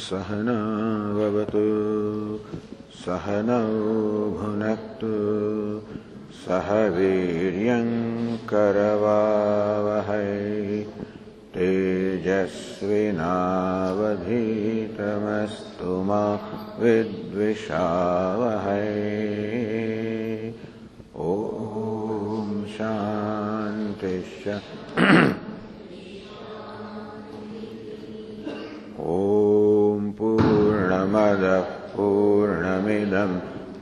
सहना भवतु सहनौ भुनक्तु सह वीर्यं करवावहै तेजस्विनावधीतमस्तु मा विद्विषावहै। ओम शांति ओम पूर्णमदः पूर्णमिदं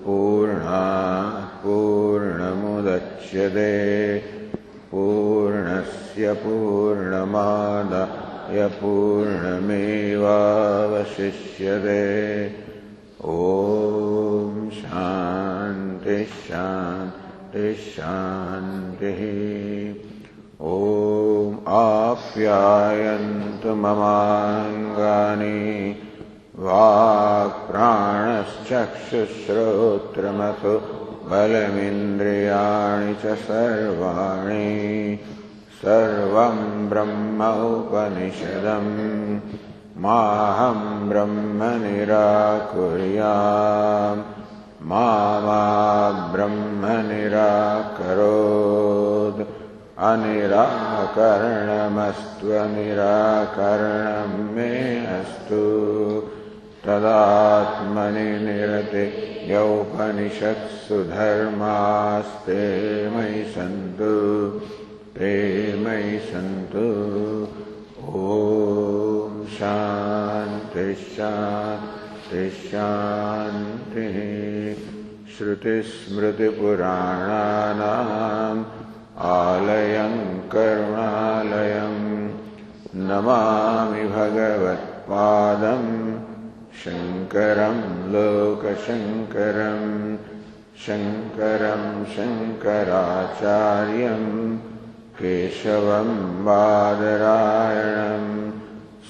पूर्णात् पूर्णमुदच्यते पूर्णस्य पूर्णमादाय पूर्णमेवावशिष्यते। ओम शांति शांति शांतिः। ओम आप्यायन्तु ममाङ्गानि वाक्प्राणश्चक्षुश्रोत्रमथो बलमिन्द्रियाणि च सर्वाणि सर्वं ब्रह्म उपनिषदम् माहं ब्रह्म निराकुर्याम् मा ब्रह्म निराकरोत् अनिराकरणमस्तु अनिराकरणं मे अस्तु तदात्मनि निरतिर्यौपनिषत्सु धर्मास्ते मयि सन्तु ते मयि सन्तु। ओम शान्ति शान्ति शान्तिः। श्रुतिस्मृतिपुराणानाम् आलयं करुणालयं नमामि भगवत्पादं शङ्करं लोकशङ्करं शङ्करं शङ्कराचार्यं केशवं बादरायणं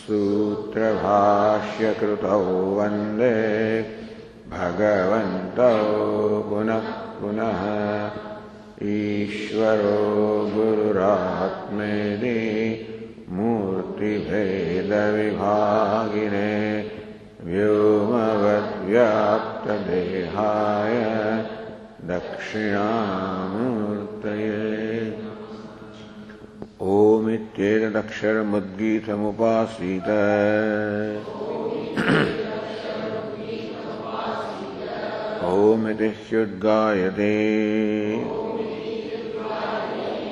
सूत्रभाष्यकृतौ वन्दे भगवन्तौ पुनः पुनः। ईश्वरो गुरुरात्मेति मूर्तिभेदविभागिने व्योमवद्व्याप्तदेहाय दक्षिणामूर्तये। ओमित्येतदक्षरमुद्गीतमुपासीत ओमिति ह्युद्गायते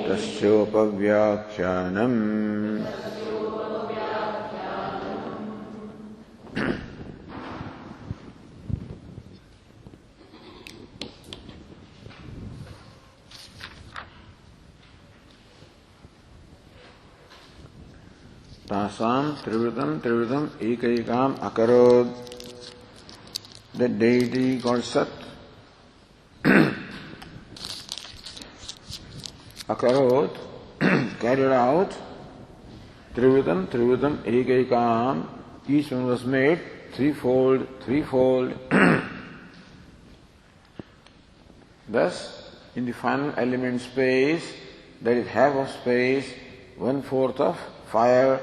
तस्योपव्याख्यानम् तासां त्रिवृतम् एकैकाम् अकरोत्। The deity called Sat akarot carried out Trivritam Ekaikam. Each one was made threefold. Thus, in the final element space, there is half of space, 1/4 of fire.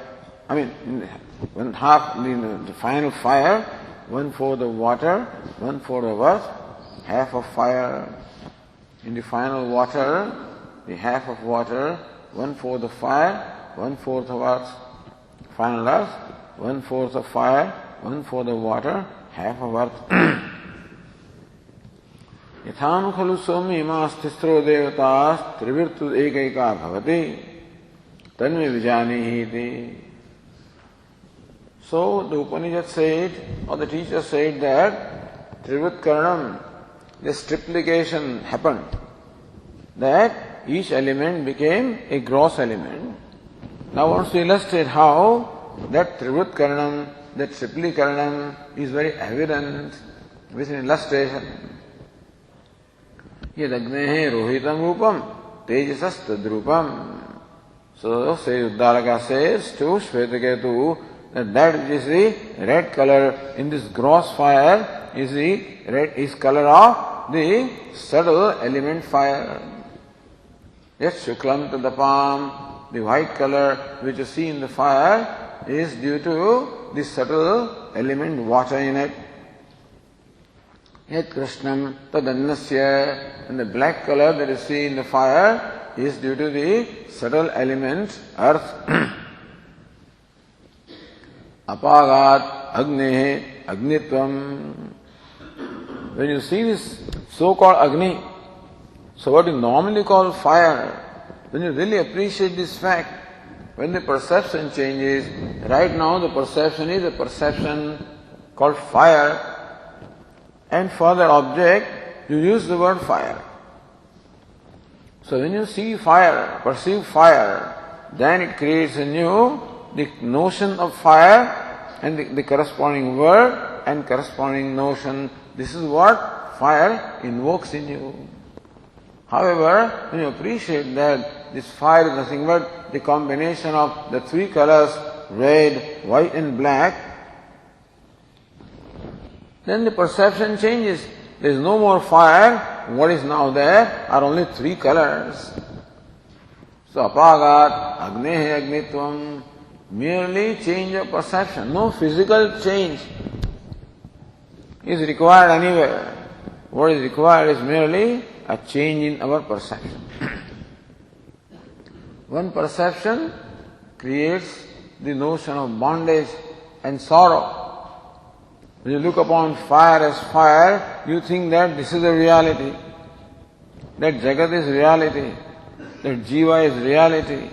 One half the final fire, 1/4 of water, 1/4 of earth, half of fire. In the final water, the half of water, 1/4 of fire, 1/4 of earth. Final earth, 1/4 of fire, 1/4 of water, half of earth. यथानु खलु सौम्य इमास्तिस्रो देवतास् त्रिवृत्तु एकैका भवति तन्मे विजानीहि। So the Upanishad said, or the teacher said that Trivrit Karanam, this triplication happened, that each element became a gross element. Now I want to illustrate how that Trivrit Karanam, that Tripli-Karanam is very evident with an illustration. Yadagnehe rohitam rupam tejasas tadrupam. So say Uddalaka says to Shvetaketu that is the red color in this gross fire is the color of the subtle element fire. Yes, Shuklam Tadapam, the white color which you see in the fire is due to the subtle element water in it. Yet Krishnam tadannasya, and the black color that you see in the fire is due to the subtle element earth. Apagat agnehe agnitvam. When you see this so-called Agni, so what you normally call fire, when you really appreciate this fact, when the perception changes, right now the perception is a perception called fire, and for that object you use the word fire. So when you see fire, perceive fire, then it creates in you the notion of fire and the corresponding word and corresponding notion. This is what fire invokes in you. However, when you appreciate that this fire is nothing but the combination of the three colors, red, white and black, then the perception changes. There is no more fire. What is now there are only three colors. So apagat, agnehe agnitvam, merely change of perception. No physical change is required anywhere. What is required is merely a change in our perception. One perception creates the notion of bondage and sorrow. When you look upon fire as fire, you think that this is a reality, that Jagat is reality, that Jiva is reality,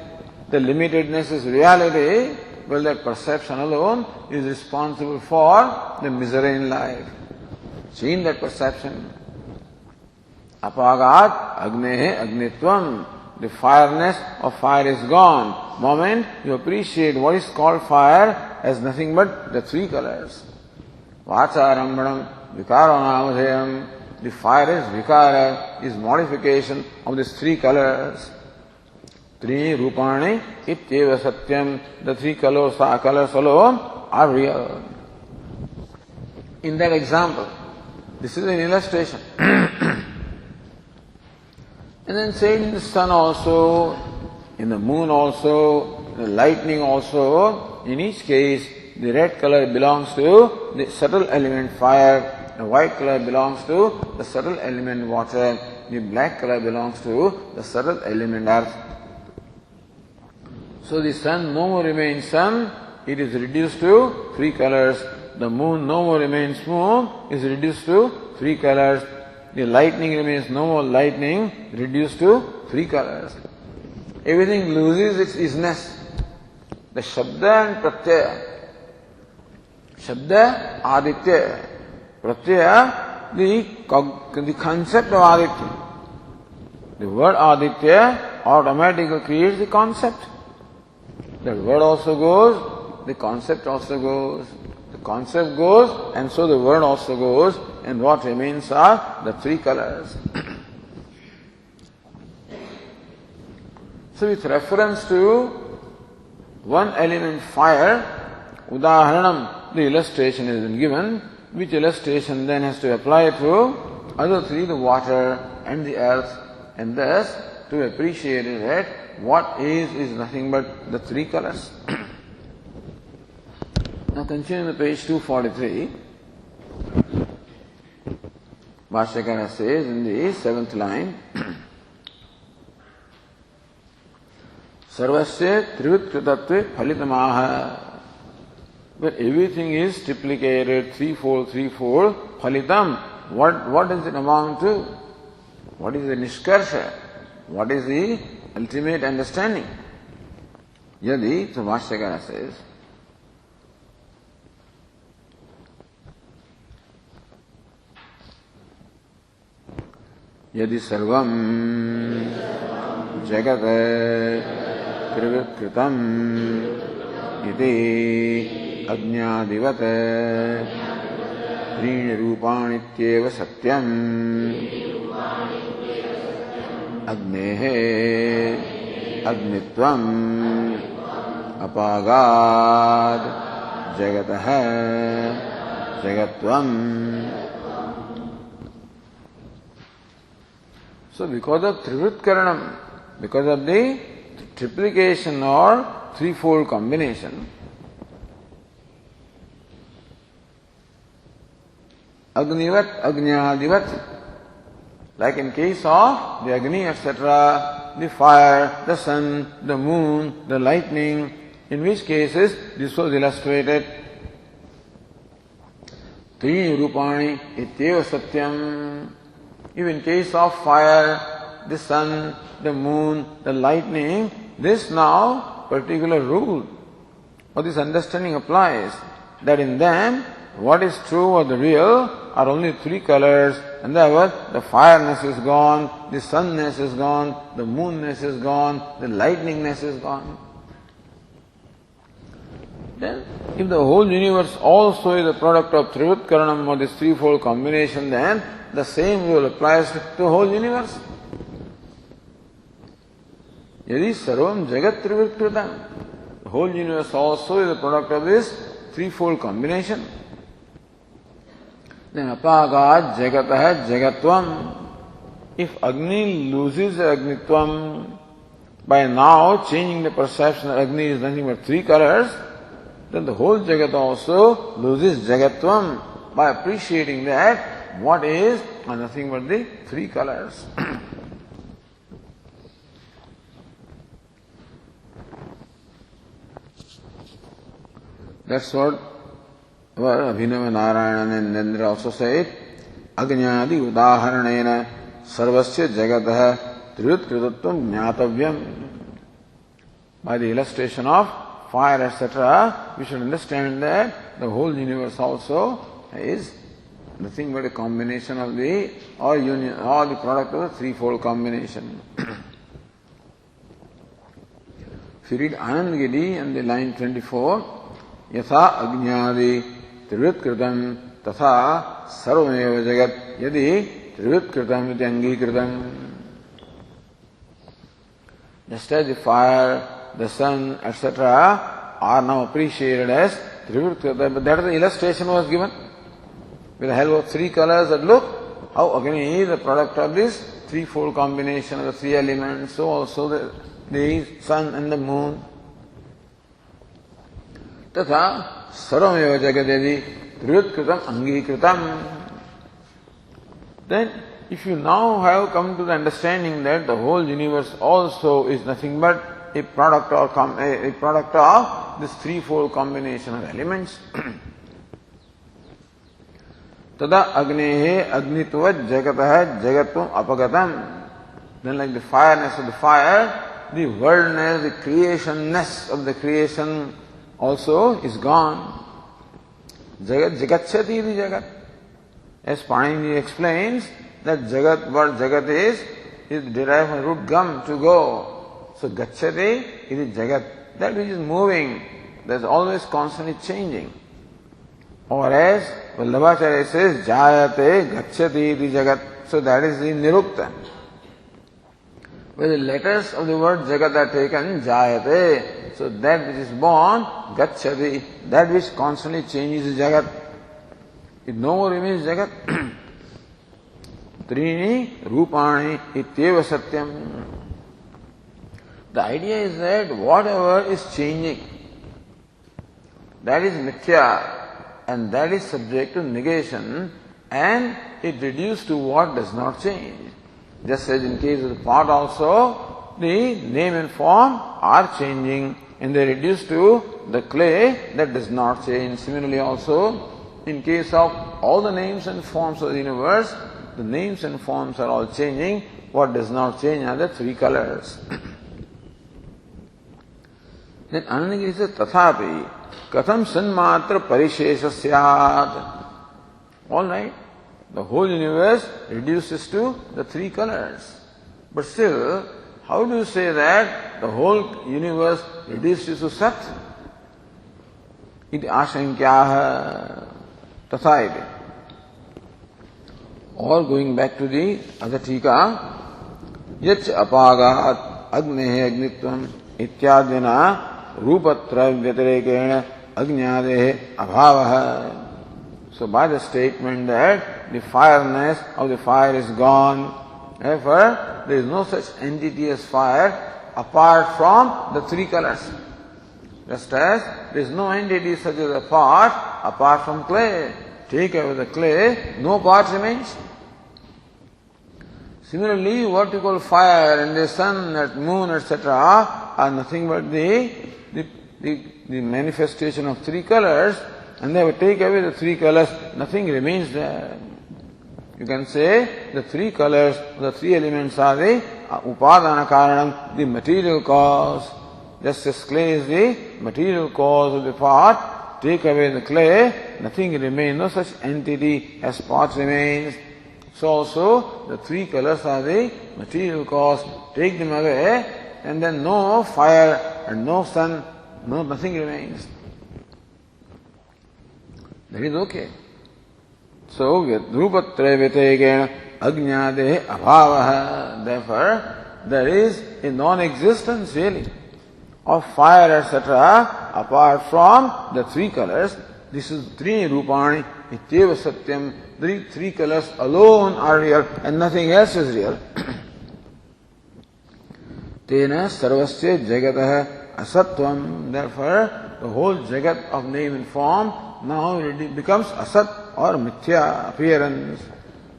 the limitedness is reality. Well, that perception alone is responsible for the misery in life. Change that perception. Apagat agnehe agnitvam. The fireness of fire is gone. Moment you appreciate what is called fire as nothing but the three colors. Vacharambanam vikaranamudhayam. The fire is vikara, is modification of these three colors. Tri rupani ityeva satyam. The three colors alone are real. In that example, this is an illustration. And then say in the sun also, in the moon also, in the lightning also, in each case the red color belongs to the subtle element fire, the white color belongs to the subtle element water, the black color belongs to the subtle element earth. So the sun no more remains sun, it is reduced to three colors. The moon no more remains moon, is reduced to three colors. The lightning remains no more lightning, reduced to three colors. Everything loses its isness. The Shabda and Pratyaya. Shabda, Aditya. Pratyaya, the concept of Aditya. The word Aditya automatically creates the concept. That word also goes, the concept also goes. The concept goes, and so the word also goes, and what remains are the three colors. So with reference to one element fire, udaharanam, the illustration has been given, which illustration then has to apply to other three, the water and the earth, and thus to appreciate it, what is nothing but the three colors. Now continue on page 243. Bhashyakara says in the 7th line, Sarvasya trivitkratatve phalitamaha. But everything is triplicated, threefold, phalitam. What does it amount to? What is the nishkarsha? What is the ultimate understanding? Yadi, so Bhashyakara says, यदि सर्वं जगत् त्रिविकृतम् इति अज्ञादिवत् त्रीणि रूपाणित्येव सत्यम् अग्नेः अग्नित्वम् अपागाद् जगतः जगत्वम्. So because of Trivritkaranam, because of the triplication or threefold combination, agnivat agnyadivat. Like in case of the Agni, etc., the fire, the sun, the moon, the lightning, in which cases this was illustrated. Tri rupani ityeva satyam. If in case of fire, the sun, the moon, the lightning, this now particular rule or this understanding applies that in them what is true or the real are only three colors, and therefore the fireness is gone, the sunness is gone, the moonness is gone, the lightningness is gone. Then, if the whole universe also is a product of Trivrit Karanam or this threefold combination, then the same rule applies to the whole universe. Yadi sarvam jagat Trivrit Kritam. The whole universe also is a product of this threefold combination. Then apagat jagatah jagatvam. If Agni loses Agnitvam, by now changing the perception that Agni is nothing but three colors, then the whole Jagat also loses Jagatvam by appreciating that what is nothing but the three colors. That's what Abhinava Narayana and Nendra also said. Agnyadi udaharanena sarvasya jagatah trivit kritatvam jnatavyam. By the illustration of fire, etc., we should understand that the whole universe also is nothing but a combination of the or the product of the threefold combination. If you read Anand Giri on the line 24, Yatha Agnyadi Trivit Kritam Tatha Sarvameva Jagat Yadi Trivit Kritam Iti Angikritam. Just as the fire, the sun, etc., are now appreciated as Trivit Kritam, but that is the illustration was given with the help of three colors that look how Agni is the product of this threefold combination of the three elements, so also the sun and the moon. Tatha sarvameva jagadedi trivit kritam angikritam. Then, if you now have come to the understanding that the whole universe also is nothing but a product of this threefold combination of elements, tada agnehe agnitvat jagatah jagatvam apagatam. Then, like the fireness of the fire, the worldness, the creationness of the creation also is gone. Jagat jagatchati iti jagat. As Panini explains that jagat, word jagat is derived from root gam, to go. So gacchati iti jagat. That which is moving, that is always constantly changing. Or as Vallabhacharya says, jayate gacchati iti jagat. So that is the nirukta. Where the letters of the word jagat are taken, jayate. So that which is born, gacchati, that which constantly changes is jagat. It no more remains jagat. Trini rupani ityeva satyam. The idea is that whatever is changing, that is mithya, and that is subject to negation, and it reduced to what does not change. Just as in case of the pot also, the name and form are changing, and they reduce to the clay that does not change. Similarly also, in case of all the names and forms of the universe, the names and forms are all changing. What does not change are the three colors. Then Anandagiri says, Tathapi katham sanmatra parishesha syat. All right, the whole universe reduces to the three colors. But still, how do you say that the whole universe reduces to Sat? Iti ashankyaha tatha iti. Or going back to the other tika, yach apagat agnehe agnitvam ityadina rupatra vyatirekena agnadehe abhavaha. So by the statement that the fireness of the fire is gone, therefore there is no such entity as fire apart from the three colors. Just as there is no entity such as a pot apart from clay. take away the clay, no part remains. Similarly, what you call fire and the sun and moon, etc., are nothing but the manifestation of three colors, and they will take away the three colors, nothing remains there. You can say the three colors, the three elements are the upadana karanam, the material cause. Just as clay is the material cause of the pot, take away the clay, nothing remains, no such entity as pot remains. So also the three colors are the material cause, take them away, and then no fire and no sun, nothing remains. That is okay. So, Rupatraya Vitegena Ajnade Abhavaha. Therefore, there is a non-existence really of fire, etc., apart from the three colors. This is three Rupani, Ityeva Satyam. The three colors alone are real and nothing else is real. Tena Sarvasya Jagataha Asatvam. Therefore, the whole Jagat of name and form now it becomes Asat or Mithya appearance.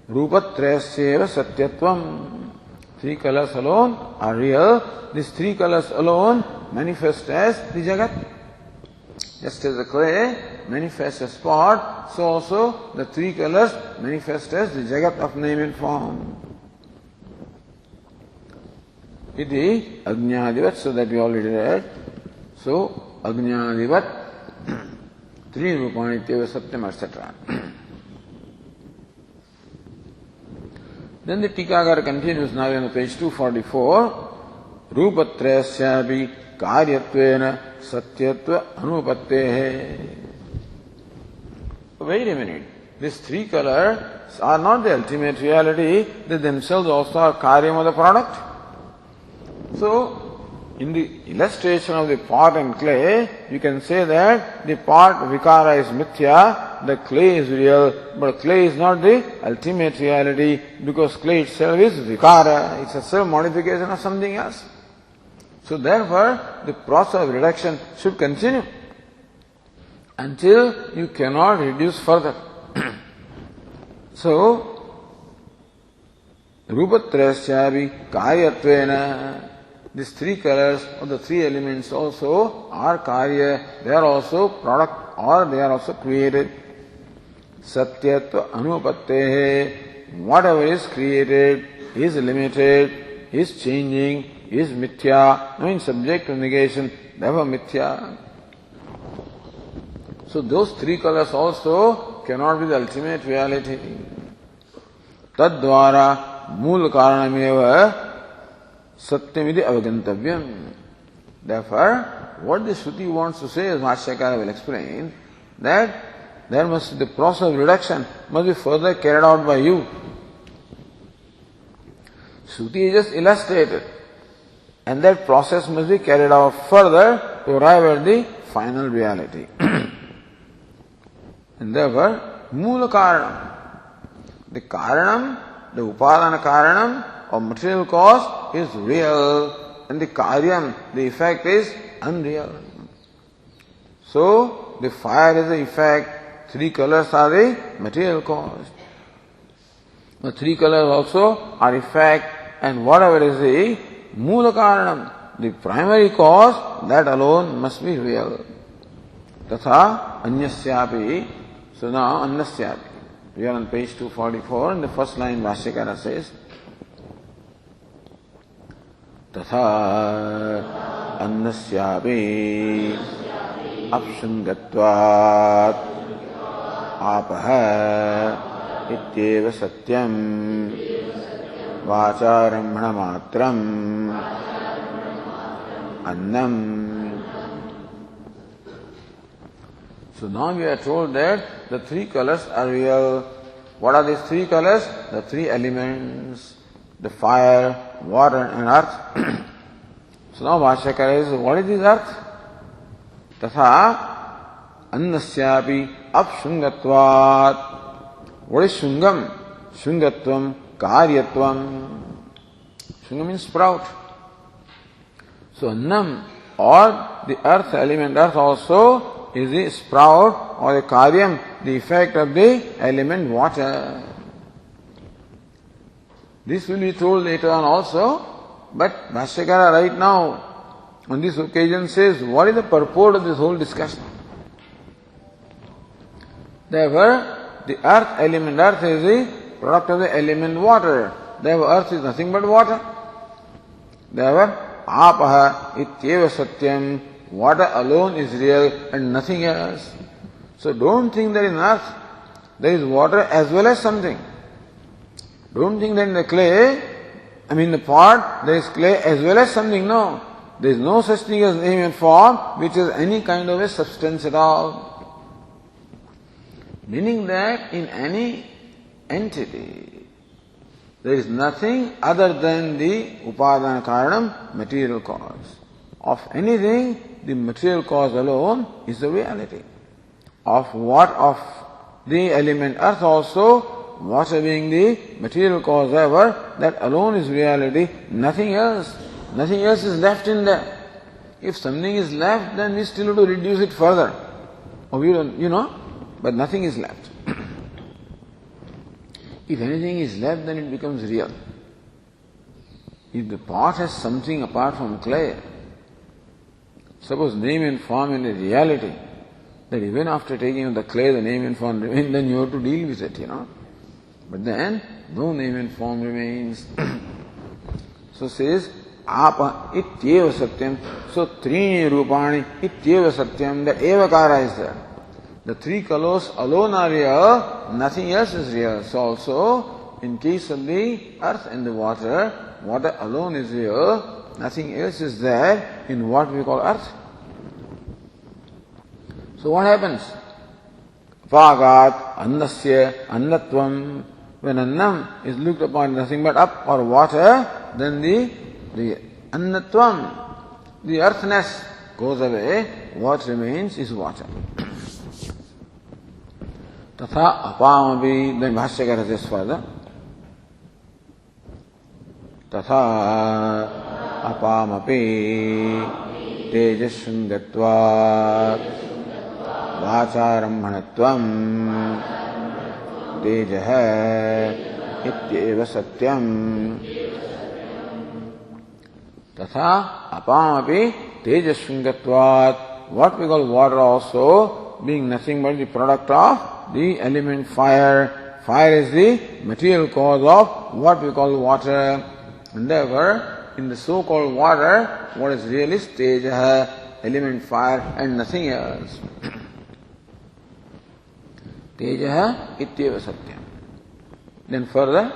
Rupatrayasyeva Satyatvam. Three colors alone are real. These three colors alone manifest as the Jagat. Just as the clay manifests as pot, so also the three colors manifest as the Jagat of name and form. Iti Ajnadivat, so that we already read. So, Ajnadivat, three Rupani, Teva, Satyam, etc. Then the Tikakara continues now on page 244. Rupatrayasyapi Karyatvena Satyatva Anupattehe. Wait a minute. These three colors are not the ultimate reality, they themselves also are karyam of the product. So, in the illustration of the pot and clay, you can say that the pot vikara is mithya, the clay is real, but clay is not the ultimate reality because clay itself is vikara, it's a self-modification of something else. So therefore, the process of reduction should continue until you cannot reduce further. So, Rupatrayasyapi Karyatvena, these three colors or the three elements also are karya, they are also product or they are also created. Satyatva Anupattehe, whatever is created is limited, is changing, is mithya, means subject to negation, therefore mithya. So those three colors also cannot be the ultimate reality. Tadvara mool karanameva satyamiti avagantavyam. Therefore, what the Shruti wants to say, as Bhashyakara will explain, that there must the process of reduction must be further carried out by you. Shruti is just illustrated, and that process must be carried out further to arrive at the final reality. And therefore, Moola Karanam, the Karanam, the Upadana Karanam of material cause is real, and the Karyam, the effect is unreal. So, the fire is the effect, three colors are the material cause. The three colors also are effect, and whatever is the Moola Karanam, the primary cause, that alone must be real. Tatha Anyasyapi. So now Annasyapi. We are on page 244 and the first line Bhashyakara says Tatha Annasyapi Apshungatvat Apaha Ityeva Satyam Vacharambhana Matram Annam. So now we are told that the three colors are real. What are these three colors? The three elements, the fire, water and earth. So now Bhashyakara says, what is this earth? Tatha Annasyapi Apshungatvat. What is Shungam? Shungatvam, Karyatvam. Shungam means sprout. So Annam, or the earth element, earth also is the sprout or the karyam the effect of the element water. This will be told later on also, but Bhashyakara right now on this occasion says, what is the purport of this whole discussion? Therefore, the earth element, earth is the product of the element water. Therefore, earth is nothing but water. Therefore, apaha ityeva satyam, water alone is real and nothing else. So don't think that in earth there is water as well as something. Don't think that in the clay, the pot, there is clay as well as something. No. There is no such thing as name and form which is any kind of a substance at all. Meaning that in any entity, there is nothing other than the upadana karanam, material cause. Of anything, the material cause alone is the reality. Of what? Of the element earth also, water being the material cause ever, that alone is reality, nothing else. Nothing else is left in there. If something is left, then we still have to reduce it further. Or we don't, but nothing is left. If anything is left, then it becomes real. If the pot has something apart from clay, suppose name and form in a reality, that even after taking the clay, the name and form remain, then you have to deal with it, But then, no name and form remains. So says, apa ityeva satyam. So trini rupani ityeva satyam. The evakara is there. The three colors alone are real, nothing else is real. So also, in case of the earth and the water, water alone is real, nothing else is there in what we call earth. So what happens? Pagat annasya annatvam. When annam is looked upon nothing but up or water, then the annatvam, the earthness goes away. What remains is water. Tatha apamapi, then Bhashyakara says further. Tatha apamapi tejashungatvat vacharambhanatvam tejah ityeva satyam. Tatha apamapi tejashungatvat. What we call water also, being nothing but the product of the element fire. Fire is the material cause of what we call water. And therefore, in the so-called water, what is real is tejaha, element fire, and nothing else. Tejaha ityeva satyam. Then further,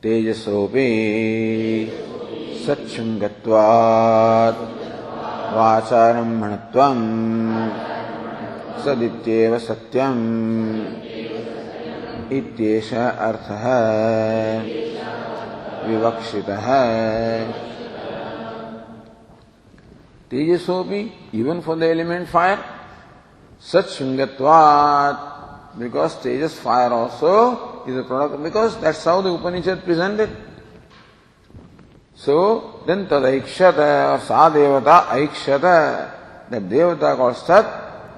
tejasopi satchungatvat vacharambhanatvam sadityeva satyam ityesha arthaha vivakshitaha. Tejasopi, even for the element fire, satchungatvat, because tejas fire also is a product, because that's how the Upanishad presented. So, then tadaikshata or sa devata aikshata, that devata called Sat,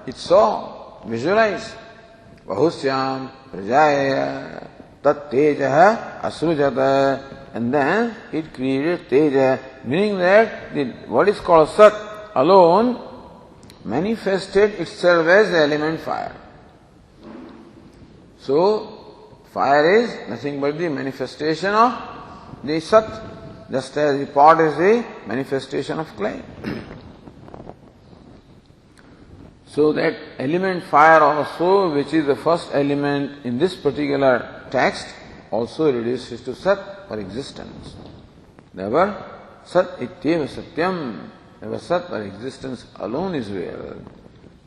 it saw, visualized. Bahusyam prajaya tat tejaha asrujata, and then it created teja, meaning that what is called Sat alone manifested itself as the element fire. So, fire is nothing but the manifestation of the Sat, just as the pot is the manifestation of clay. So that element fire also, which is the first element in this particular text, also reduces to Sat or existence. Therefore, Sat ityeva satyam. Therefore, Sat or existence alone is real.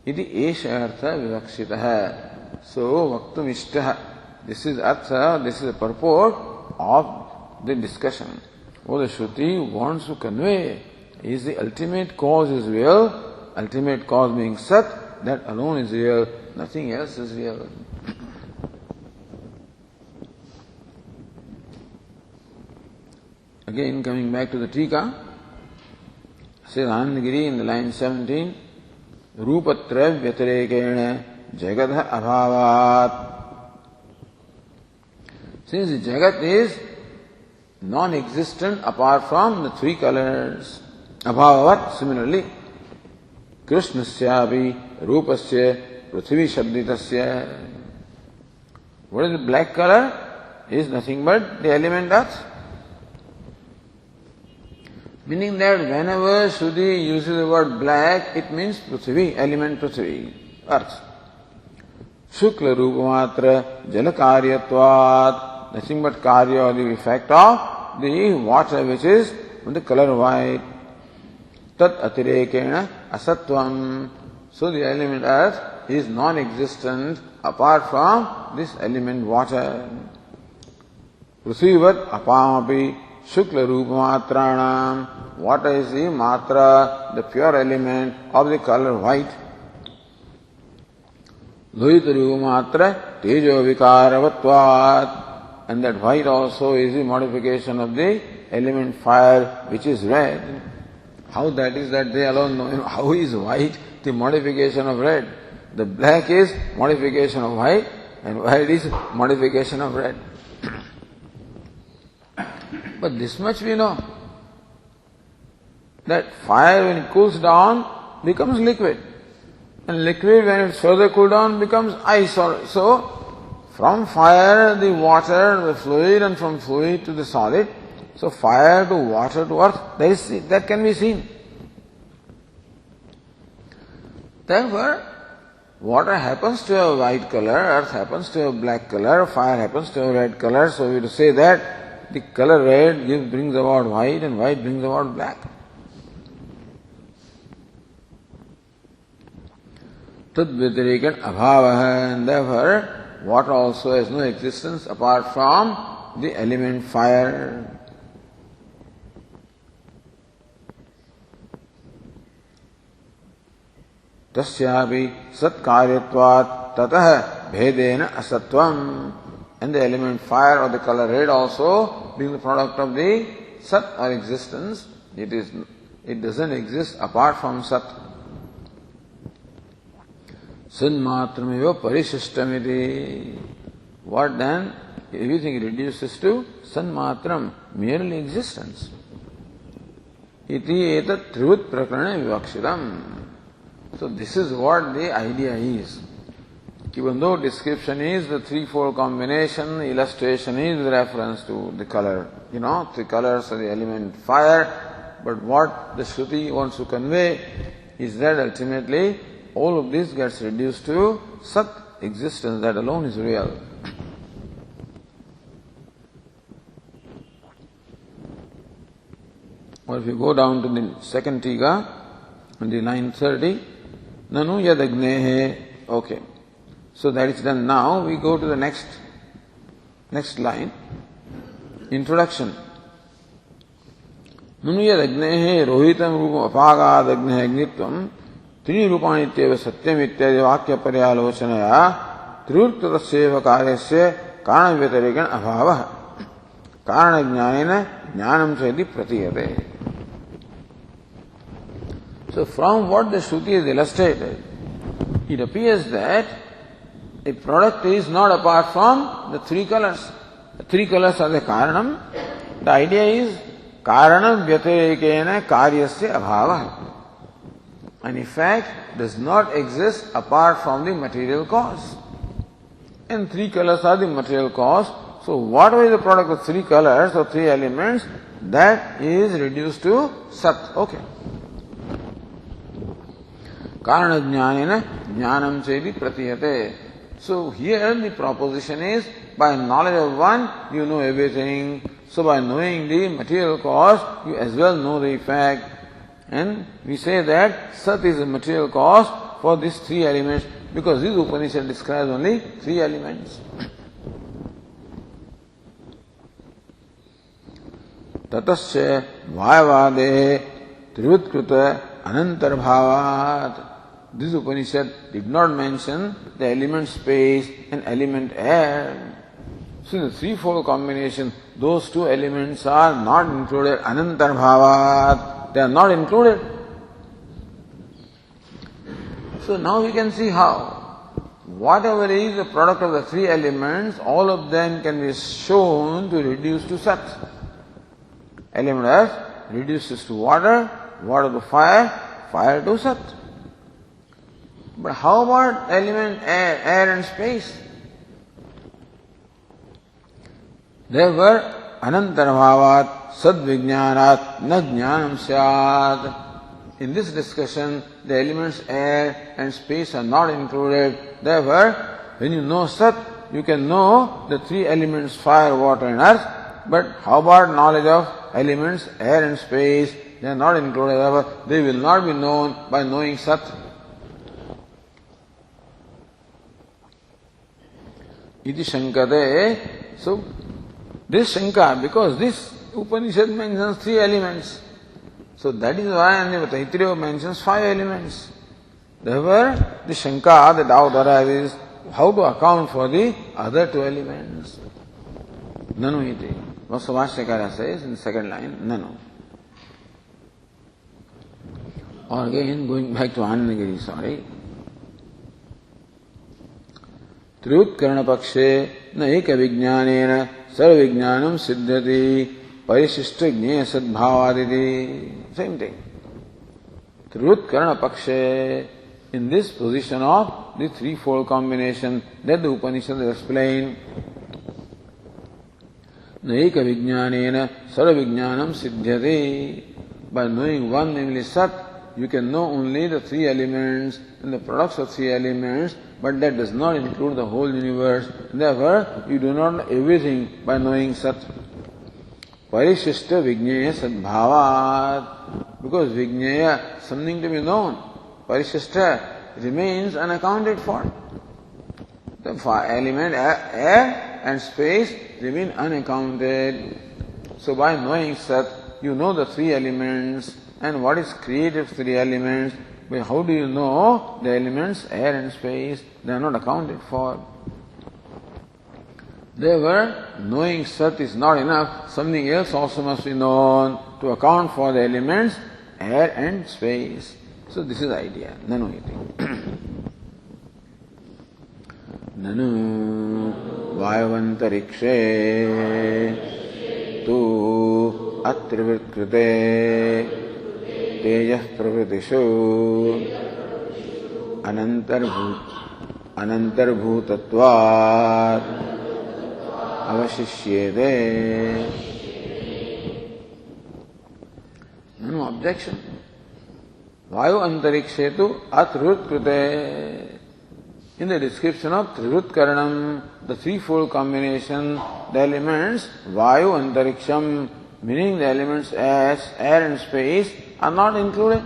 Iti esha artha vivakshitaha. So, vaktum ishtaha. This is artha, this is the purport of the discussion. What the Shruti wants to convey is the ultimate cause is real, ultimate cause being Sat, that alone is real, nothing else is real. Again, coming back to the Tika, says Anandagiri in the line 17, Rupatraya vyatirekena jagat abhavat. Since the jagat is non-existent apart from the three colors, abhavat, similarly, krishnasyapi rupasya prithvi shabditasya. What is the black color? Is nothing but the element earth. Meaning that whenever Shruti uses the word black, it means Prithvi, element Prithvi, earth. Shukla Rupamatra Jalakaryatvat, nothing but Karya or the effect of the water which is of the color white. Tat Atirekena Asatvam. So the element earth is non-existent apart from this element water. Prithvivat apamapi Shukla Rupamatranam. Water is the matra, the pure element of the color white. Lohita Rupamatra Tejo Vikaravatvat. And that white also is the modification of the element fire which is red. How that is that they alone know. How is white the modification of red? The black is modification of white and white is modification of red. But this much we know, that fire when it cools down becomes liquid, and liquid when it further cools down becomes ice. So from fire the water, the fluid, and from fluid to the solid, so fire to water to earth, that can be seen. Therefore, water happens to have white color, earth happens to have black color, fire happens to have red color, so we have to say that the color red brings about white and white brings about black. Tad vyatirikan abhavaha, and therefore water also has no existence apart from the element fire. Tasyapi satkaryatvat tatah bhedena asatvam. And the element fire or the color red also being the product of the sat or existence, it doesn't exist apart from sat. Sanmatrameva parishishtamiti. What then? Everything reduces to sanmatram, merely existence. Iti etat trivut prakarana vivakshitam. So this is what the idea is. Even though description is the threefold combination, illustration is with reference to the color, three colors of the element fire, but what the Shruti wants to convey is that ultimately all of this gets reduced to Sat, existence, that alone is real. Or if you go down to the second Tika, on the line 30, Nanu yadagnehe, okay. So that is done. Now we go to the next line. Introduction. Nunu yadagnehe rohitam rupam apagadagne agnitvam trini rupanityeva satyam ityadi vakya paryalochanaya trurtataseva karyasya karana vyatarikan abhavah karana jnanena jnanam chayati pratiyate. So from what the Shruti has illustrated, it appears that a product is not apart from the three colors. The three colors are the karanam. The idea is karanam vyatirekena karyasya abhava. And in fact does not exist apart from the material cause. And three colors are the material cause. So whatever is the product of three colors or three elements, that is reduced to sat. Okay. Karana jnanena jnanam chedi pratiyate. So here the proposition is, by knowledge of one, you know everything. So by knowing the material cause, you as well know the effect. And we say that Sat is the material cause for these three elements, because this Upanishad describes only three elements. Tatasya vayavade trivutkrita anantarbhavat. This Upanishad did not mention the element space and element air. So in the threefold combination, those two elements are not included. Anantarbhavat, they are not included. So now we can see how. whatever is the product of the three elements, all of them can be shown to reduce to Sat. Element earth reduces to water, water to fire, fire to Sat. But how about element air and space? Therefore, anantarabhavat sadvijnanat na jnanam syat. In this discussion, the elements air and space are not included. Therefore, when you know Sat, you can know the three elements fire, water and earth. But how about knowledge of elements air and space? They are not included. Therefore, they will not be known by knowing Sat. Iti shankate. So, this shanka, because this Upanishad mentions three elements. So that is why Taittiriya mentions five elements. Therefore, the shanka, the doubt arises, how to account for the other two elements. Nanu iti. Vasavashyakara says in the second line, Nanu. Or again, going back to Anandagiri, sorry. Triyutkarana pakshe na eka vijnanena sarva vijnanam siddhati parishishta jnaya sadbhavaditi. Same thing. Triyutkarana pakshe, in this position of the threefold combination that the Upanishad has explained, na eka vijnanena sarva vijnanam siddhati. By knowing one, namely Sat, you can know only the three elements and the products of three elements, but that does not include the whole universe. Therefore, you do not know everything by knowing Sat. Parishishta vijnaya sadbhavat. Because vijnaya, something to be known, parishishta remains unaccounted for. The element air and space remain unaccounted. So by knowing Sat, you know the three elements and what is created three elements. But how do you know the elements air and space? They are not accounted for. Therefore, knowing Sat is not enough. Something else also must be known to account for the elements air and space. So this is the idea. Nanu iti. Nanu vayavantarikshe tu atrivirkrite tejah pravritishu anantarbhutatvat avashishyede. No objection. Vayu antarikshetu atrivrutkrite. In the description of Trivritkaranam, the threefold combination, the elements Vayu antariksham, meaning the elements as air and space, are not included.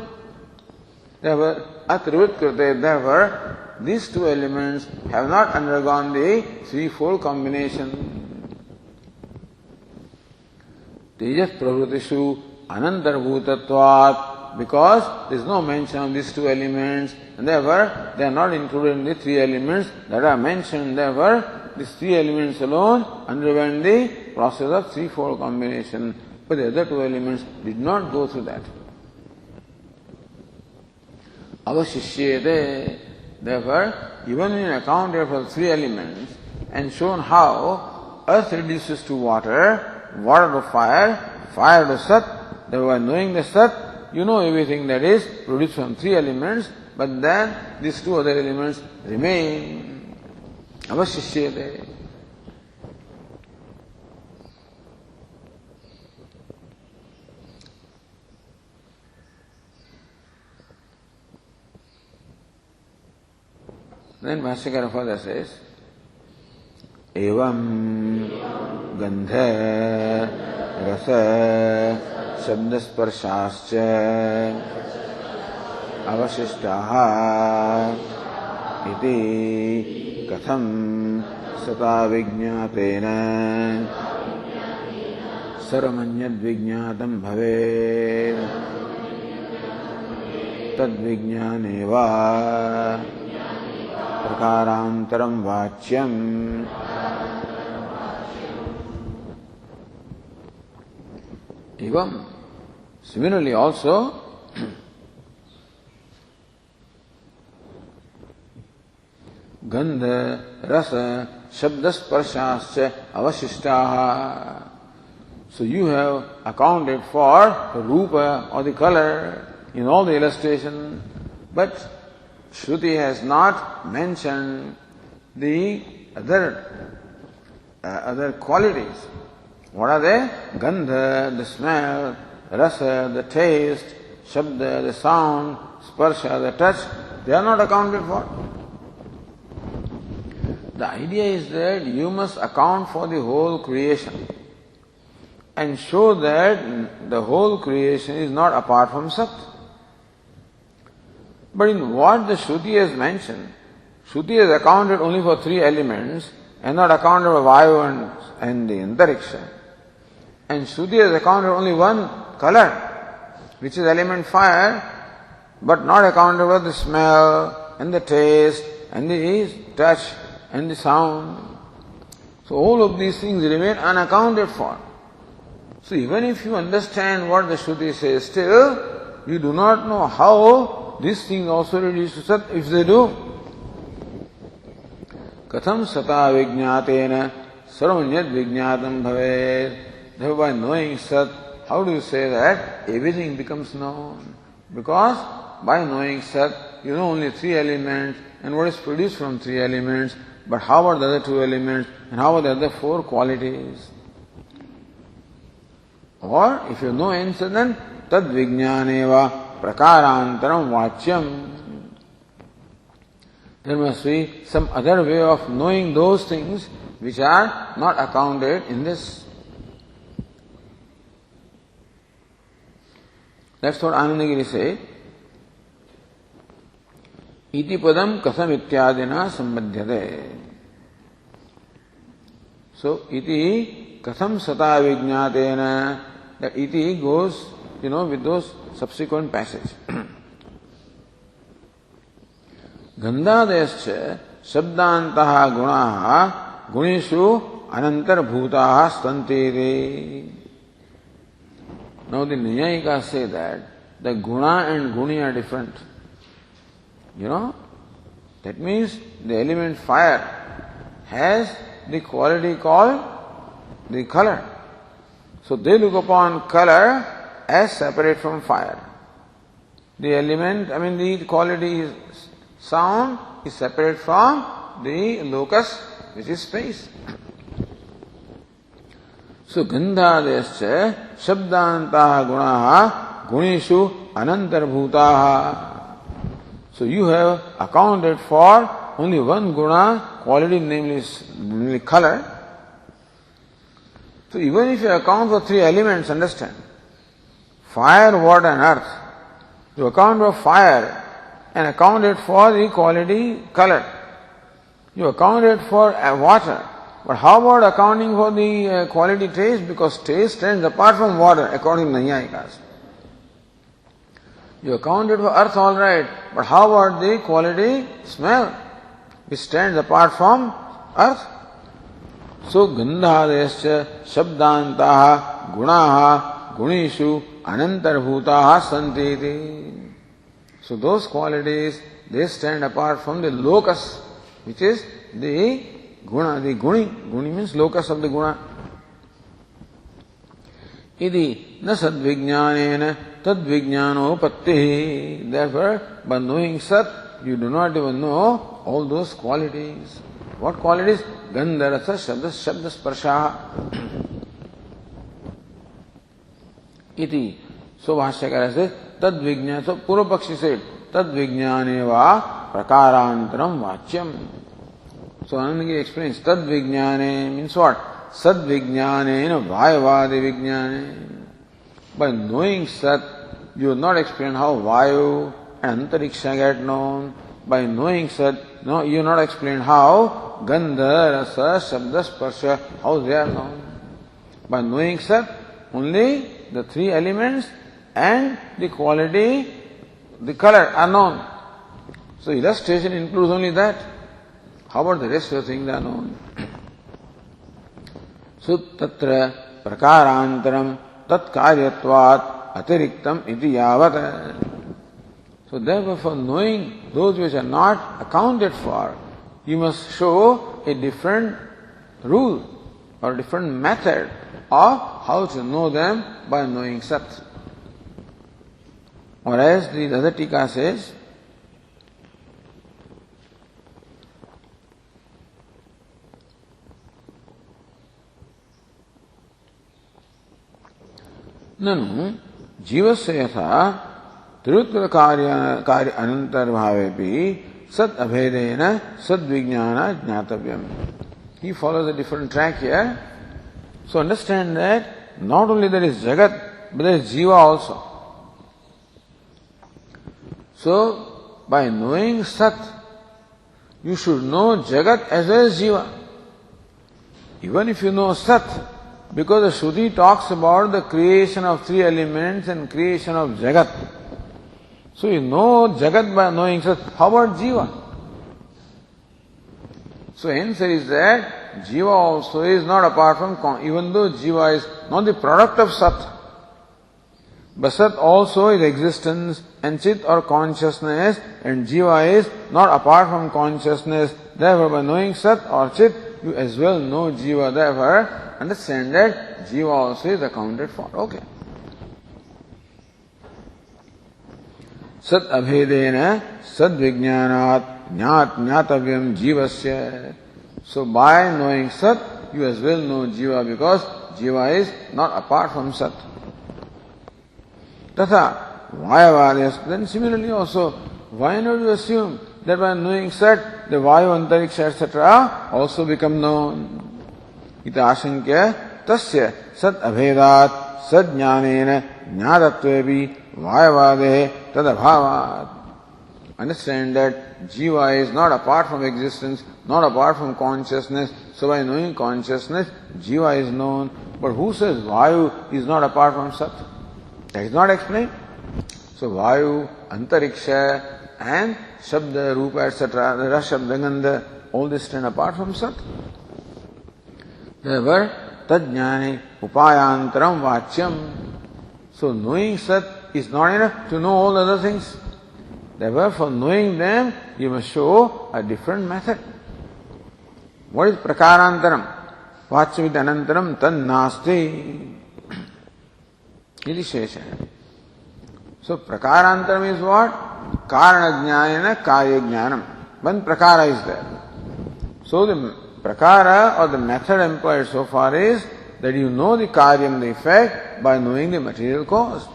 Therefore, atrivrutkrite, therefore, these two elements have not undergone the threefold combination. Tejas pravritishu anantarbhutatvat, because there is no mention of these two elements, and therefore they are not included in the three elements that are mentioned. Therefore, these three elements alone underwent the process of threefold combination, but the other two elements did not go through that. Avashishyede. Therefore, even when accounted for three elements and shown how earth reduces to water, water to fire, fire to Sat, thereby knowing the Sat, you know everything that is produced from three elements, but then these two other elements remain. Avashishyede. Then Bhashyakara further says, Evam gandha rasa shabdasparshascha avashishtaha iti katham sata vijñātena saramanyad vijñātam bhaved tad vijñāneva prakarantaram vāchyam. Evam, similarly also, gandha, rasa, shabda, sparshascha, avashishtaha. So you have accounted for the rupa or the color in all the illustration, but Shruti has not mentioned the other qualities. What are they? Gandha, the smell, rasa, the taste, shabda, the sound, sparsha, the touch. They are not accounted for. The idea is that you must account for the whole creation and show that the whole creation is not apart from Sat. But in what the Shruti has mentioned, Shruti has accounted only for three elements and not accounted for Vayu and the Antariksha. And Shruti has accounted only one color, which is element fire, but not accounted for the smell and the taste and the touch and the sound. So all of these things remain unaccounted for. So even if you understand what the Shruti says, still you do not know how these things also reduce to Sat if they do. Katham sata vijñātena sarvanyad vijñātam bhavet. Therefore, by knowing Sat, how do you say that everything becomes known? Because by knowing Sat, you know only three elements and what is produced from three elements, but how are the other two elements and how are the other four qualities? Or if you know answer, then tad vijñāneva prakarantaram vāchyam. There must be some other way of knowing those things which are not accounted in this. That's what Anandagiri said. Iti padam kasam ityadina sambadhyate. So, iti kasam sata vijñātena. The iti goes, with those subsequent passages. Gandhadayascha shabdantaha gunaha gunishu anantarbhutaha stantiri. Now the Niyayikas say that the guna and guni are different. That means the element fire has the quality called the color. So they look upon color as separate from fire. The element, the quality is sound is separate from the locus, which is space. So gandhadayascha shabdantaha gunaha gunishu anantarbhutaha. So you have accounted for only one guna, quality, namely color. So even if you account for three elements, understand, fire, water and earth, you account for fire and accounted for the quality color. You accounted for water. But how about accounting for the quality taste? Because taste stands apart from water, according to Niyayikas. You accounted for earth, all right, but how about the quality smell, which stands apart from earth? So gandhadayascha shabdantaha gunaha gunishu anantarbhutaha santiti. So those qualities, they stand apart from the locus, which is the guna, the guni. Guni means locus of the guna. Idi na sadvijñānena tadvijñānopattihi. Therefore, by knowing Sat, you do not even know all those qualities. What qualities? Gandha, rasa, shabda, sparsha. Iti. So Bhashyakara says, tadvijñāna. So Purvapakshi said, tadvijñāneva prakarantaram vāchyam. So Anandagiri explains, tadvijñāne means what? Sadvijñānena vāyavādi vijñāne. By knowing Sat, you will not explain how Vayu and Antariksha get known. By knowing Sat, you will not explain how Gandha, Rasa, Shabda, Sparsha, how they are known. By knowing Sat, only the three elements and the quality, the color are known. So illustration includes only that. How about the rest of the things are known? So tatra prakarantaram tat karyatvat atiriktam iti yavat. So therefore, for knowing those which are not accounted for, you must show a different rule or a different method of how to know them by knowing Sat. Or as the other Tika says, ननु जीवस्य यथा त्रिवृत्त कार्य अनंतर्भावेपि सद अभेदेन सद विज्ञान ज्ञातव्यम. He follows a different track here. So understand that not only there is Jagat, but there is Jiva also. So by knowing Sat, you should know Jagat as well as Jiva. Even if you know Sat, because the Shruti talks about the creation of three elements and creation of Jagat. So you know Jagat by knowing Sat. How about Jiva? So hence there is that Jiva also is not apart from, even though Jiva is not the product of Sat, but Sat also is existence and Chit or consciousness, and Jiva is not apart from consciousness. Therefore by knowing Sat or Chit, you as well know Jiva. Therefore understand that Jiva also is accounted for. Okay. Sat abhedena sad vijnanat jnat jnatavyam jivasya. So by knowing Sat, you as well know Jiva, because Jiva is not apart from Sat. Tatha vayavadhyas. Then similarly also, why not you assume that by knowing Sat, the Vayu, Antariksha, etc. also become known? Ita ashankya tasya sat abhedat sad jnanena jnadattvevi vayavadhe tadabhavat. Understand that Jiva is not apart from existence, not apart from consciousness. So by knowing consciousness, Jiva is known. But who says Vayu is not apart from Sat? That is not explained. So Vayu, Antariksha and Shabda, Rupa, etc., the Ras, Shabda, Gandha, all this stand apart from Sat. Therefore, Tajnani Upayantaram Vachyam. So knowing Sat is not enough to know all other things. Therefore, for knowing them, you must show a different method. What is Prakarantaram? Vachyamit Anantaram Tan Nasti. Iti Shesha. So Prakarantaram is what? Karana Jnanena Karya Jnanam. One Prakara is there. So the Prakara or the method employed so far is that you know the Karyam, the effect, by knowing the material cause.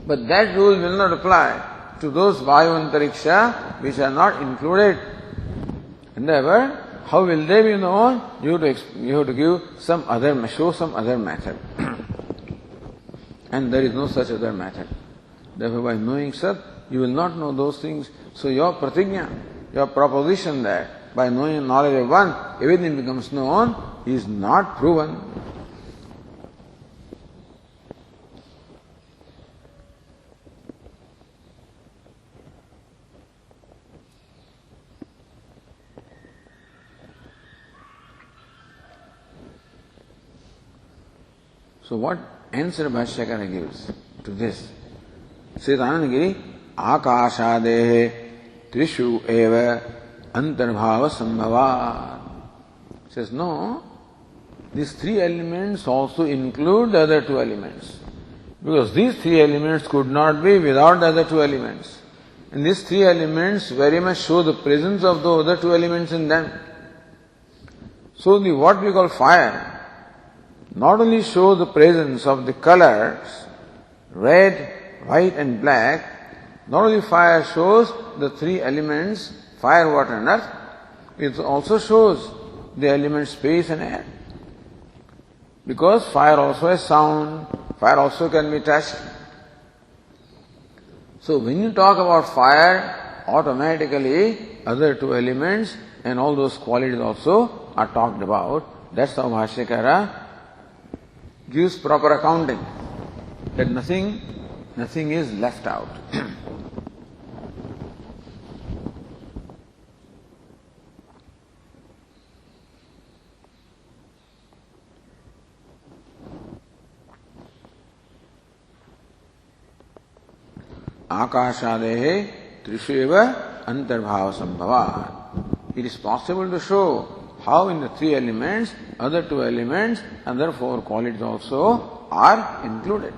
But that rule will not apply to those Vayu Antariksha which are not included. And therefore, how will they be known? You have to give some other, show some other method. And there is no such other method. Therefore, by knowing Sat, you will not know those things. So your pratigna, your proposition that by knowing knowledge of one, everything becomes known, is not proven. So what answer Bhashyakara gives to this? Says Anandagiri, Akashadehe Trishu eva Antarbhava Sambhava. Says no, these three elements also include the other two elements. Because these three elements could not be without the other two elements. And these three elements very much show the presence of the other two elements in them. So the what we call fire not only show the presence of the colors, red, white and black, not only fire shows the three elements, fire, water and earth, it also shows the elements space and air. Because fire also has sound, fire also can be touched. So when you talk about fire, automatically other two elements and all those qualities also are talked about. That's how Bhashyakara gives proper accounting, that nothing is left out. Akashadehe Trishu eva Antarbhava Sambhava. it is possible to show how in the three elements, other two elements, other four qualities also are included.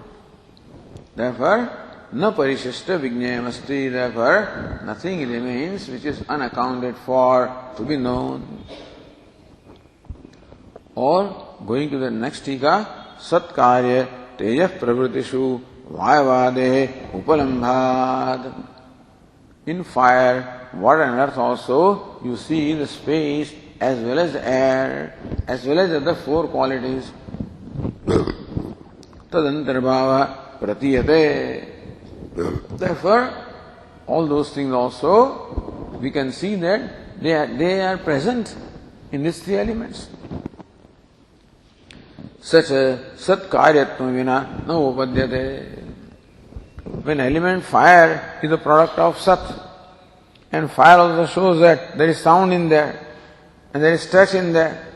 Therefore, na parishishta vijnayamasti, therefore nothing remains which is unaccounted for to be known. Or going to the next tika, satkarya tejah pravritishu vayavade upalambhad. In fire, water and earth also, you see the space as well as air, as well as other four qualities. Tadantarbhava pratiyate. Therefore, all those things also, we can see that they are present in these three elements. Such a sat karyatma vina na upadyate. When element fire is a product of sat, and fire also shows that there is sound in there, and there is touch in there,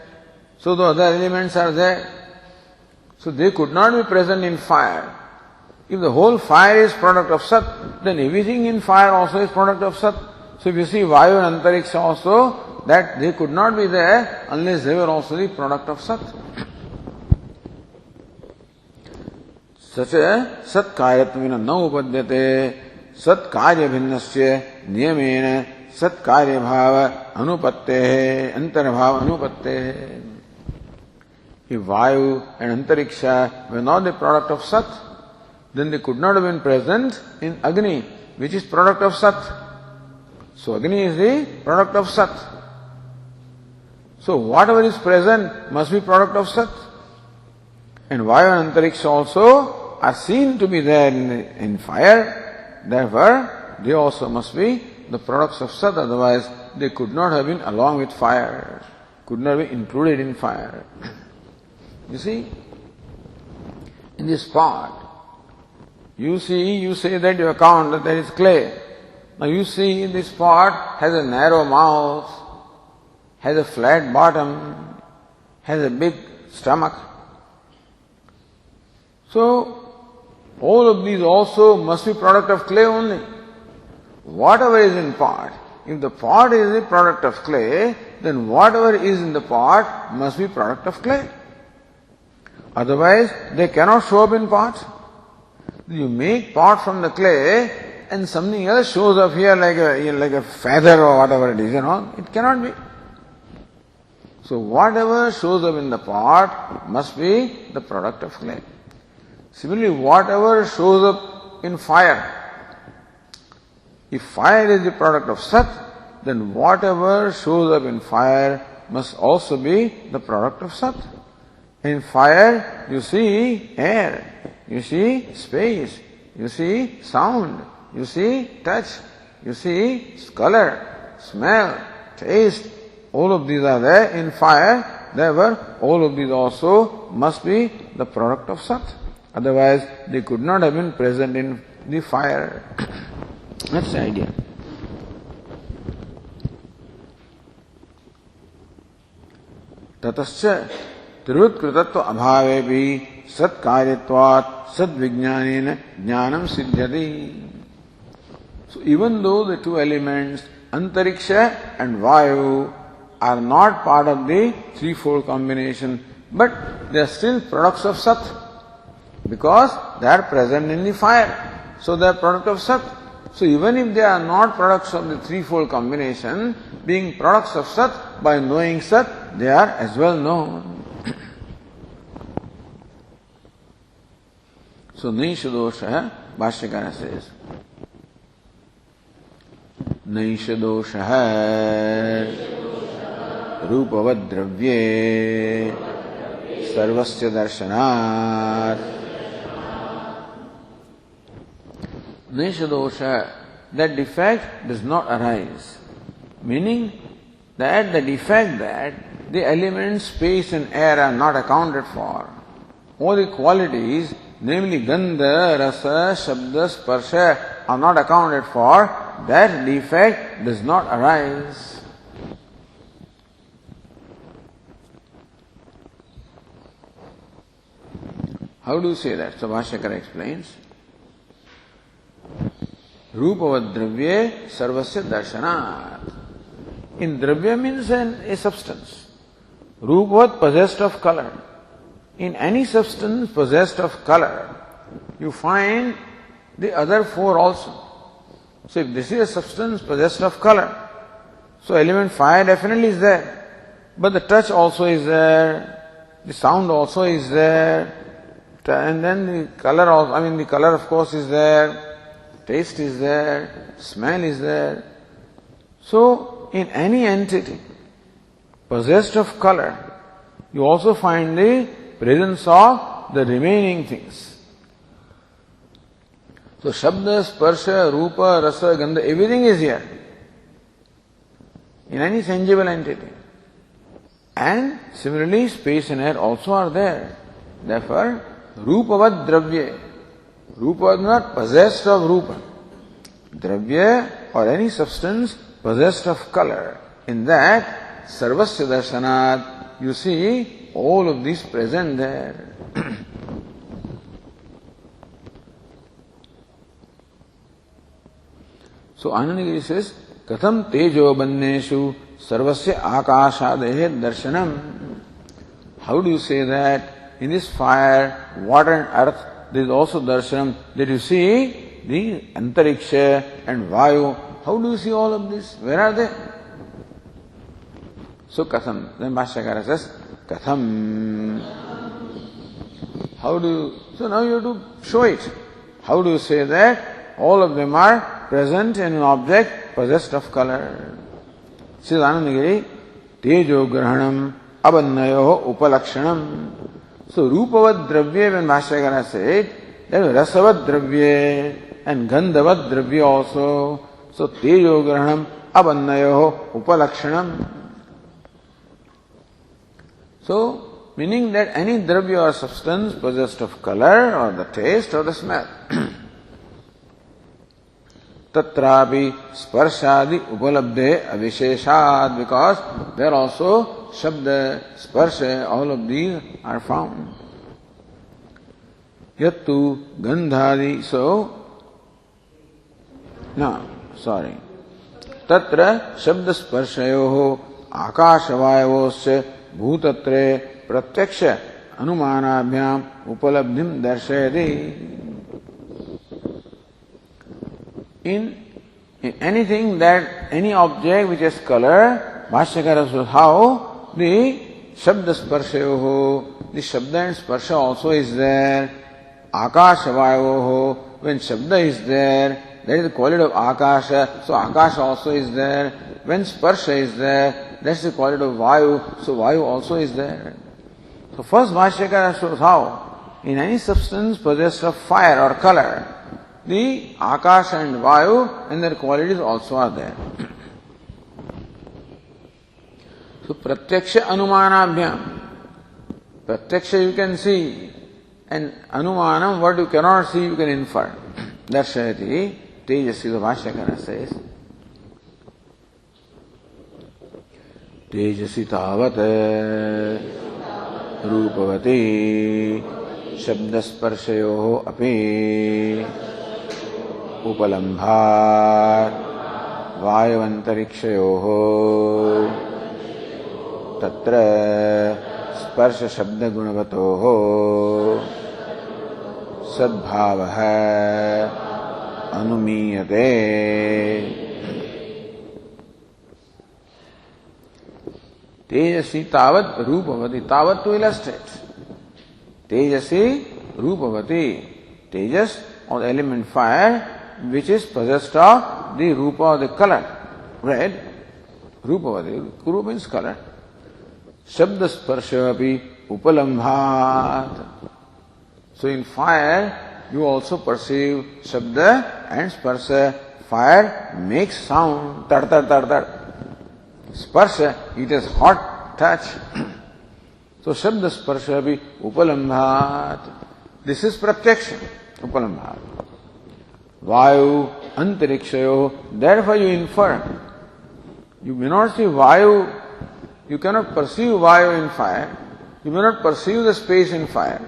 so the other elements are there. So they could not be present in fire. If the whole fire is product of sat, then everything in fire also is product of sat. So if you see vayu and antariksha also, that they could not be there unless they were also the product of sat. Such a sat karyatmina na upadyate sat karya bhinnasya niyamena sat karya bhava anupatte antarbhava anupatte. If vayu and antariksha were not the product of sat, then they could not have been present in Agni, which is product of sat. So Agni is the product of sat. So whatever is present must be product of sat. And vayu and antariksha also are seen to be there in fire. Therefore, they also must be the products of sat, otherwise they could not have been along with fire, could not be included in fire. You see, in this pot, you say that you account that there is clay. Now you see this pot has a narrow mouth, has a flat bottom, has a big stomach. So, all of these also must be product of clay only. Whatever is in pot, if the pot is the product of clay, then whatever is in the pot must be product of clay. Otherwise, they cannot show up in pot. You make pot from the clay and something else shows up here like a feather or whatever it is, it cannot be. So whatever shows up in the pot must be the product of clay. Similarly, whatever shows up in fire, if fire is the product of sat, then whatever shows up in fire must also be the product of sat. In fire, you see air, you see space, you see sound, you see touch, you see color, smell, taste. All of these are there in fire. Therefore, all of these also must be the product of sat. Otherwise, they could not have been present in the fire. That's the idea. Tatascha Tirudkritatva abhavepi sat karyatvat sad vijnanena jnanam siddhyati. So even though the two elements, antariksha and vayu, are not part of the threefold combination, but they are still products of sat, because they are present in the fire. So they are product of sat. So even if they are not products of the threefold combination, being products of sat, by knowing sat, they are as well known. So Naishadosha, Bhashyakara says, Naishadosha Rupavad Dravye Sarvasya Darshanat. Naishadosha, that defect does not arise. Meaning that the defect that the elements space and air are not accounted for. All the qualities, namely Gandha, Rasa, Shabda, Sparsha, are not accounted for. That defect does not arise. How do you say that? So Bhashyakara explains. Rupavad Dravye Sarvasya Darshanat. in Dravya means a substance. Rupavat possessed of color. In any substance possessed of color, you find the other four also. So if this is a substance possessed of color, so element fire definitely is there. But the touch also is there, the sound also is there, and then the color also, the color of course is there, taste is there, smell is there. So in any entity possessed of color, you also find the presence of the remaining things. So Shabda, Sparsha, Rupa, Rasa, Gandha, everything is here in any sensible entity. And similarly, space and air also are there. Therefore, Rupavad Dravya. Rupa is not possessed of Rupa. Dravya or any substance possessed of color. In that, Sarvasya Darshanat, you see all of these present there. So Anandagiri says, Katham tejo banneshu sarvasya akashadehe darshanam. How do you say that in this fire, water and earth, there is also darshanam, that you see the antariksha and vayu. How do you see all of this? Where are they? So Katham, then Bhashyakara says, Katham. How do you, so now you have to show it. How do you say that all of them are present in an object possessed of color? Says Anandagiri, Tejo Grahanam Abannayo Upalakshanam. So Rupavad Dravya, when Bhashyakara said, then Rasavad Dravya and Gandhavad Dravya also. So Tejo Grahanam Abannayo Upalakshanam. So, meaning that any dravya or substance possessed of color or the taste or the smell. Tatrapi sparshadi upalabde avisheshad, because there also shabda, sparsha, all of these are found. Yattu gandhadi, Tatra shabda sparshayoho akashavayavosya bhutatre pratyaksha anumanabhyam upalabdhim darshayati. In anything that, any object which has color, Bhashyakara says how the Shabda Sparshayoho, the Shabda and Sparsha also is there. Akashavayoho, when Shabda is there, that is the quality of Akasha, so Akasha also is there. When Sparsha is there, that's the quality of Vayu, so Vayu also is there. So first Bhashyakara shows how in any substance possessed of fire or color, the Akasha and Vayu and their qualities also are there. So Pratyaksha Anumanabhyam. Pratyaksha you can see, and Anumanam, what you cannot see, you can infer. Darshayati, Tejasi, the Bhashyakara says. Tejasi tavat Rupavati Shabdasparshayoho api Upalambhat Vayavantarikshayoho Tatra Sparsha Shabda Gunavatoho Sadbhavaha Anumiyate. Tejasi tavat Rupavati. Tavat to illustrate. Tejasi Rupavati. Tejas or the element fire, which is possessed of the Rupa or the color. Red. Rupavati. Rupa means color. Shabda Sparsha api Upalambhat. So in fire, you also perceive Shabda and Sparsha. Fire makes sound. Tar tar tar tar. Sparsha, it is hot touch. So Shabda Sparsha api Upalambhat. This is Pratyaksha. Upalambhat. Vayu Antarikshayo. Therefore you infer. You may not see Vayu, you cannot perceive Vayu in fire. You may not perceive the space in fire.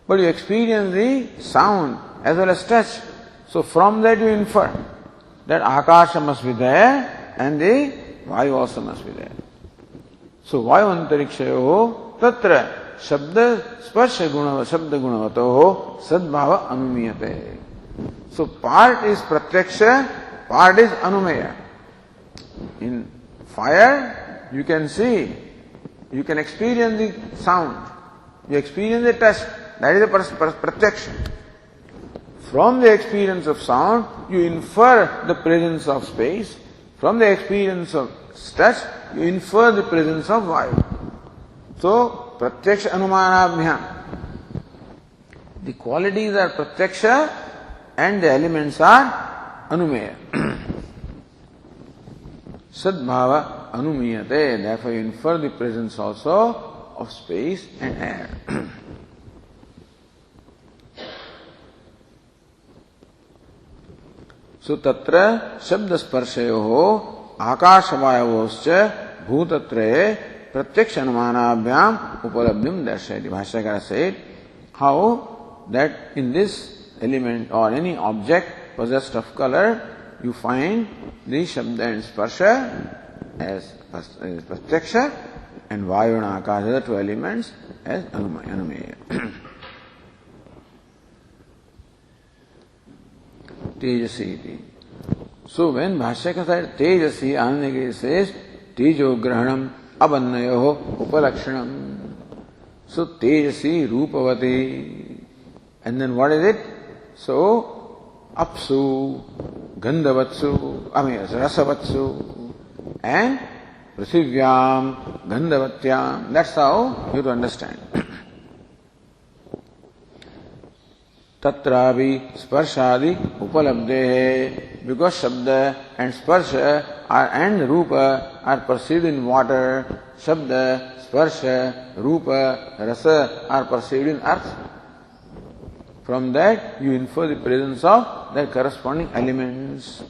But you experience the sound as well as touch. So from that you infer that Akasha must be there and the Vayu also must be there. So Vayu antarikshayoho tatra shabda sparsha guna shabda gunavatoho sadbhava anumiyate. So part is pratyaksha, part is anumeya. In fire, you can see, you can experience the sound, you experience the touch, that is the pratyaksha. From the experience of sound, you infer the presence of space. From the experience of touch, you infer the presence of vayu. So, pratyaksha anumanabhyam. The qualities are pratyaksha and the elements are anumeya. Sadbhava anumiyate. Therefore, you infer the presence also of space and air. So tatra shabda sparshayoho akashavayavoscha bhutatraye pratyaksha anumanabhyam upalabhyam darshayati. Bhashyakara said how that in this element or any object possessed of color, you find the shabda and sparsha as pratyaksha and vayu and akasha, the two elements, as anumeya. Tejasi. So when Bhashyaka said Tejasi, Anandagiri says Tejo Grahanam Abannayoho Upalakshanam. So Tejasi Rupavati. And then what is it? So Apsu, Gandhavatsu, Rasavatsu, and Prithivyam, Gandhavatyam. That's how you have to understand. Tatravi sparshadi upalabdehe, because shabda and sparsha and rupa are perceived in water, shabda, sparsha, rupa, rasa are perceived in earth. From that you infer the presence of their corresponding elements.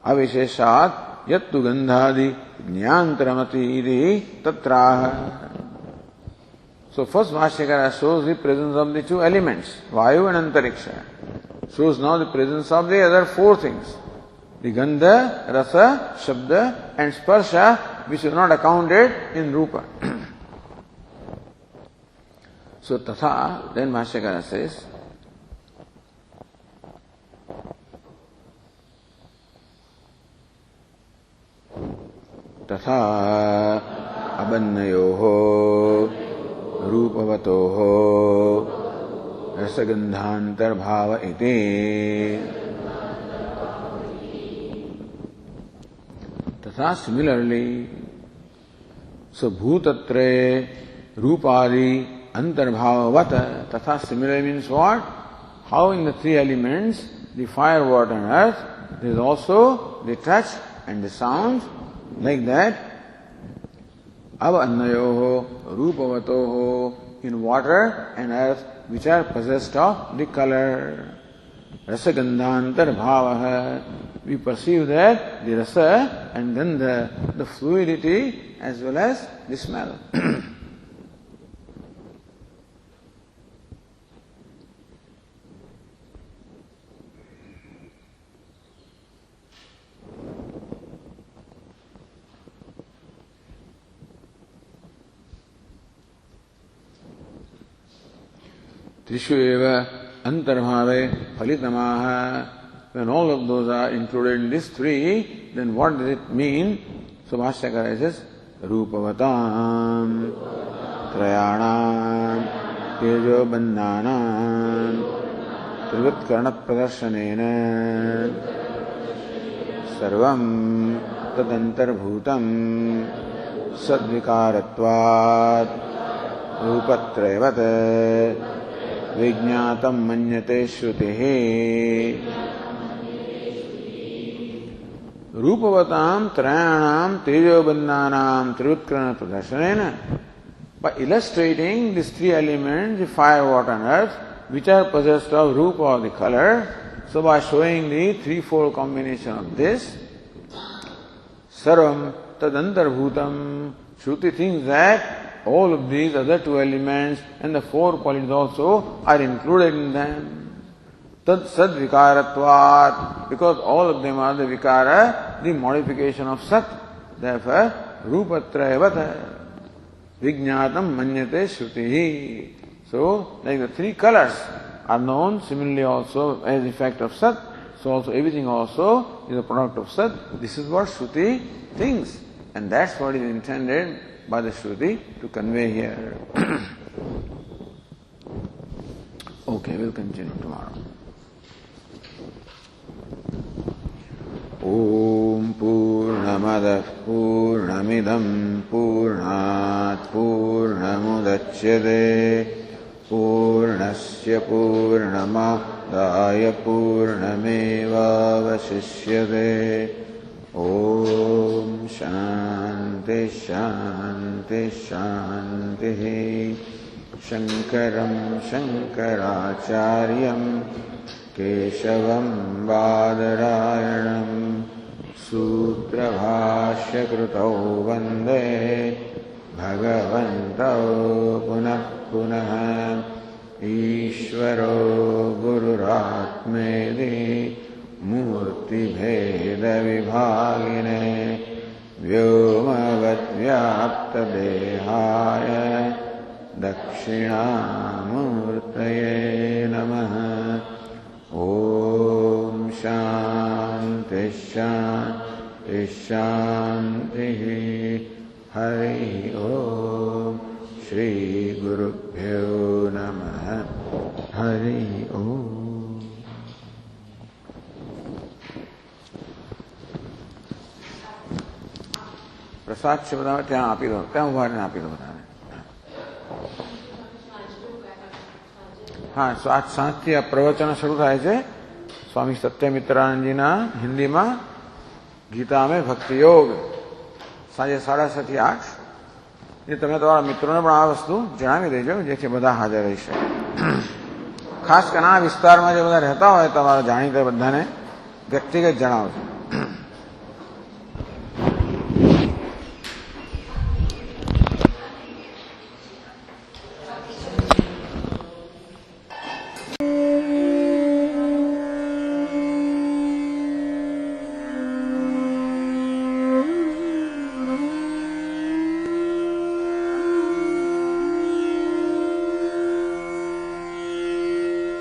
Avisheshat yattu gandhadi jnantaramati iti tatraha. So first Bhashyakara shows the presence of the two elements, Vayu and Antariksha. Shows now the presence of the other four things. The Gandha, Rasa, Shabda and Sparsha, which are not accounted in Rupa. So Tatha, then Bhashyakara says, Tatha abannayoho रूपवतोः रसगन्धान्तर्भाव इति. तथा similarly, so bhutatre rupadi antarbhavavat. Tatha similarly means what? How in the three elements, the fire, water and earth, there is also the touch and the sound, like that. Avannayoho rupavatoho, in water and earth, which are possessed of the color. Rasagandhantar bhavaha, we perceive that the rasa and then the fluidity as well as the smell. Trishu eva antarbhave phalitamaha. When all of those are included in these three, then what does it mean? So Bhashyakara says, Rupavatam, Trayanam, Tejo Bandhanam, Trivatkarna Pradarsanena, Sarvam Tadantarbhutam, Sadvikaratvat, Rupatrayavat, Vijñātam manyate śrutihi. Rupavatam trayanam tejobandhanam trivutkarana pradarsanena. By illustrating these three elements, the fire, water and earth, which are possessed of rupa or the color, so by showing the threefold combination of this, sarvam tadantarbhutam, Shruti thinks that all of these other two elements and the four qualities also are included in them. Tad sad vikaratvat, because all of them are the vikara, the modification of sat. Therefore, rupatrayavata, vijñātam manyate śrutihi. So, like the three colors are known similarly also as effect of sat, so also everything also is a product of sat. This is what Shruti thinks, and that's what is intended by the Shruti to convey here. Okay, we'll continue tomorrow. Om Purnamadah Purnamidam Purnat Purnamudachyate Purnasya Purnamadaya Purnamevavashishyate. Om Shanti Shanti Shanti. Shankaram Shankaracharyam Keshavam Badarayanam Sutrabhashya Krutau Vande Bhagavantau Punah Punah Ishvaro Gururatmedi Murti Bheda Vibhagine Vyomavat Vyapta Dehaya Dakshinamurtaye Namaha. Om Shanti Shanti Shanti. Hari Om. Shri Gurubhyo Namaha. Hari Om. प्रसाद से बताओ, ત્યાં આપી દો, ત્યાં ઉભા રહીને આપી દો બધાને. હા, આજ સાંજથી આ પ્રવચન શરૂ થાય છે સ્વામી સત્યમિત્રાનંદજીના હિન્દીમાં ગીતા में ભક્તિ યોગ, સાંજે 7:30 થી 8. એ તમે તમારા મિત્રોને પણ આ વસ્તુ જણાવી દેજો જેથી બધા હાજર રહી શકે. ખાસ કરીને આ વિસ્તારમાં જે બધા રહેતા હોય તમારા જાણીતા બધાને વ્યક્તિગત જણાવજો.